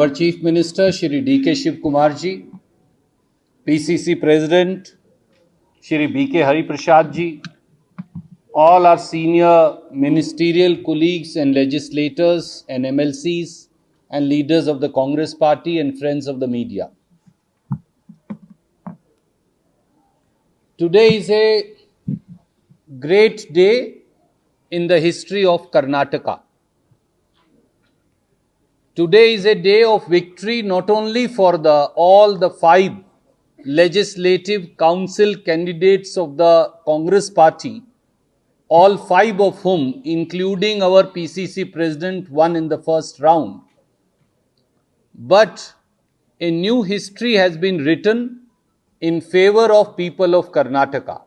Our Chief Minister Shri D.K. Shiv Kumar ji, PCC President Shri B.K. Hari Prasad ji, all our senior ministerial colleagues and legislators and MLCs and leaders of the Congress Party and friends of the media. Today is a great day in the history of Karnataka. Today is a day of victory not only for all the 5 legislative council candidates of the Congress Party, all 5 of whom, including our PCC President, won in the first round, but a new history has been written in favor of people of Karnataka.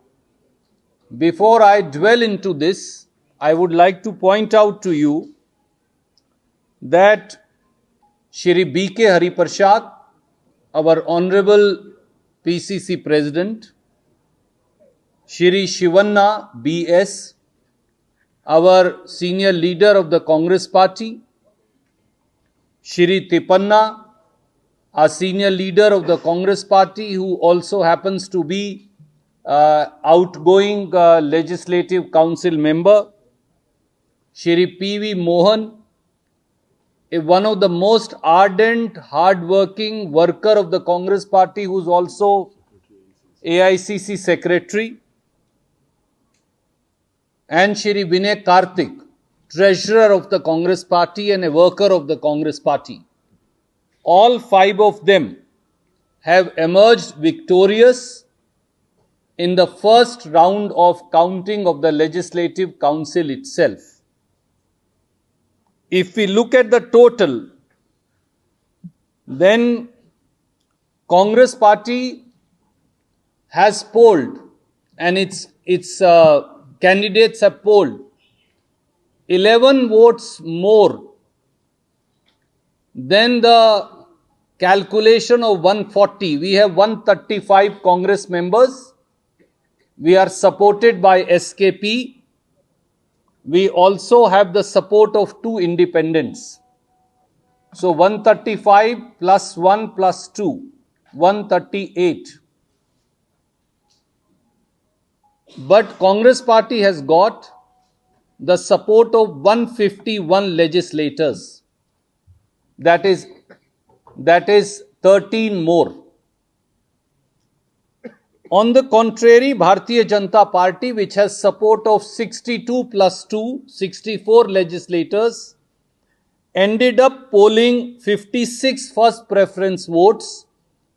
Before I dwell into this, I would like to point out to you that Shri B.K. Hari Prasad, our Honorable PCC President, Shri Shivanna B.S., our senior leader of the Congress Party, Shri Tipanna, our senior leader of the Congress Party, who also happens to be outgoing Legislative Council member, Shri P.V. Mohan, one of the most ardent, hard-working worker of the Congress Party, who is also AICC Secretary, and Shri Vinay Karthik, Treasurer of the Congress Party and a worker of the Congress Party. All 5 of them have emerged victorious in the first round of counting of the Legislative Council itself. If we look at the total, then Congress Party has polled, and its candidates have polled 11 votes more than the calculation of 140. We have 135 Congress members. We are supported by SKP. We also have the support of 2 independents. So 135 plus 1 plus 2, 138. But Congress Party has got the support of 151 legislators. That is 13 more. On the contrary, Bharatiya Janata Party, which has support of 62 plus 2, 64 legislators, ended up polling 56 first preference votes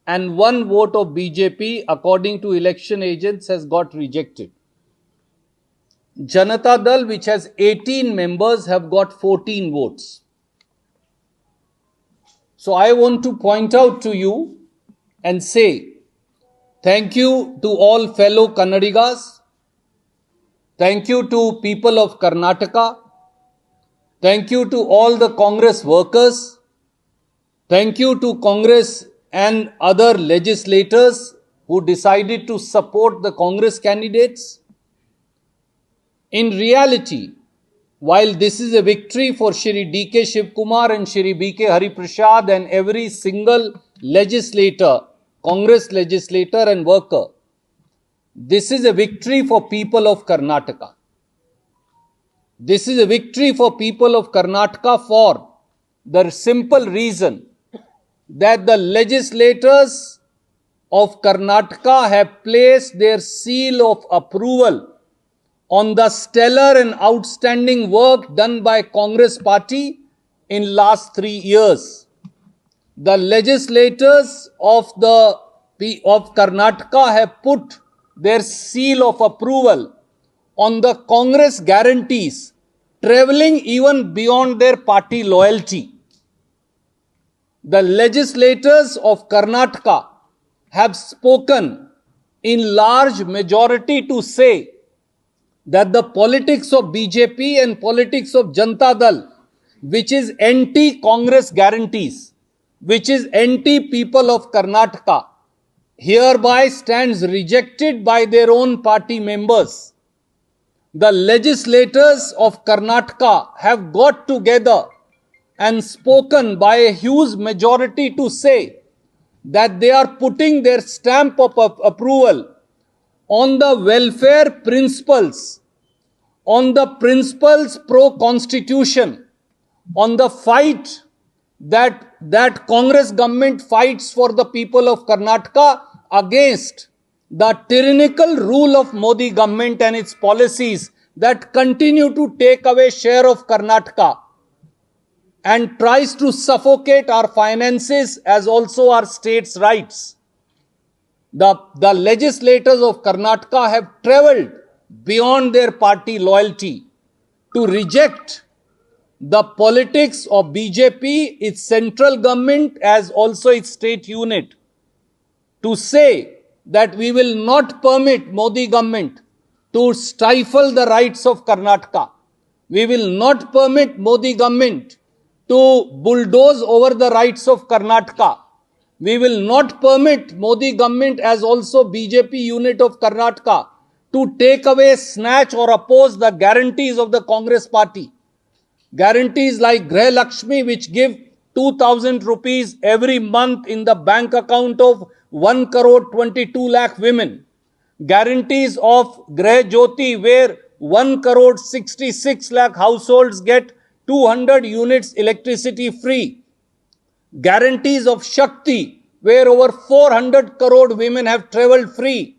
and 1 vote of BJP, according to election agents, has got rejected. Janata Dal, which has 18 members, have got 14 votes. So I want to point out to you and say, thank you to all fellow Kannadigas. Thank you to people of Karnataka. Thank you to all the Congress workers. Thank you to Congress and other legislators who decided to support the Congress candidates. In reality, while this is a victory for Shri D.K. Shiv Kumar and Shri B.K. Hari Prasad and every single legislator, Congress legislator and worker, this is a victory for people of Karnataka. This is a victory for people of Karnataka for the simple reason that the legislators of Karnataka have placed their seal of approval on the stellar and outstanding work done by Congress Party in last 3 years. The legislators of Karnataka have put their seal of approval on the Congress guarantees, traveling even beyond their party loyalty. The legislators of Karnataka have spoken in large majority to say that the politics of BJP and politics of Janata Dal, which is anti-Congress guarantees, which is anti-people of Karnataka, hereby stands rejected by their own party members. The legislators of Karnataka have got together and spoken by a huge majority to say that they are putting their stamp of approval on the welfare principles, on the principles pro-constitution, on the fight that Congress government fights for the people of Karnataka against the tyrannical rule of Modi government and its policies that continue to take away share of Karnataka and tries to suffocate our finances as also our states' rights. The legislators of Karnataka have travelled beyond their party loyalty to reject the politics of BJP, its central government as also its state unit, to say that we will not permit Modi government to stifle the rights of Karnataka. We will not permit Modi government to bulldoze over the rights of Karnataka. We will not permit Modi government as also BJP unit of Karnataka to take away, snatch or oppose the guarantees of the Congress party. Guarantees like Grah Lakshmi, which give 2,000 rupees every month in the bank account of 1 crore 22 lakh women. Guarantees of Grah Jyoti, where 1 crore 66 lakh households get 200 units electricity free. Guarantees of Shakti, where over 400 crore women have travelled free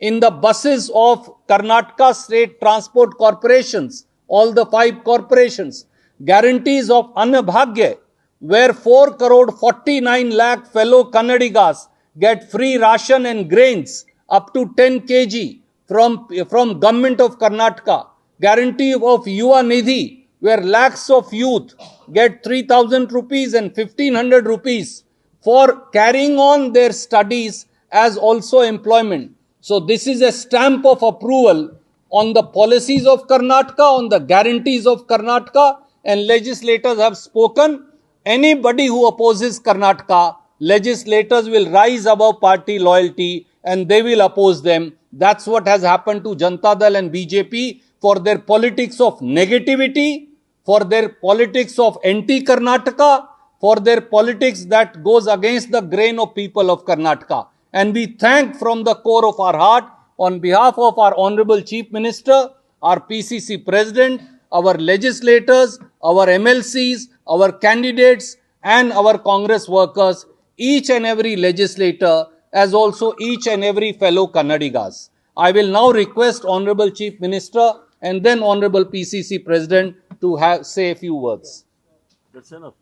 in the buses of Karnataka State Transport Corporations, all the 5 corporations. Guarantees of Annabhagya, where 4 crore 49 lakh fellow Kannadigas get free ration and grains up to 10 kg from government of Karnataka. Guarantee of Yuva Nidhi, where lakhs of youth get 3,000 rupees and 1,500 rupees for carrying on their studies as also employment. So this is a stamp of approval on the policies of Karnataka, on the guarantees of Karnataka, and legislators have spoken. Anybody who opposes Karnataka, legislators will rise above party loyalty and they will oppose them. That's what has happened to Janata Dal and BJP for their politics of negativity, for their politics of anti-Karnataka, for their politics that goes against the grain of people of Karnataka. And we thank from the core of our heart, on behalf of our Honorable Chief Minister, our PCC President, our legislators, our MLCs, our candidates and our Congress workers, each and every legislator, as also each and every fellow Kannadigas. I will now request Honorable Chief Minister and then Honorable PCC President to say a few words. That's enough.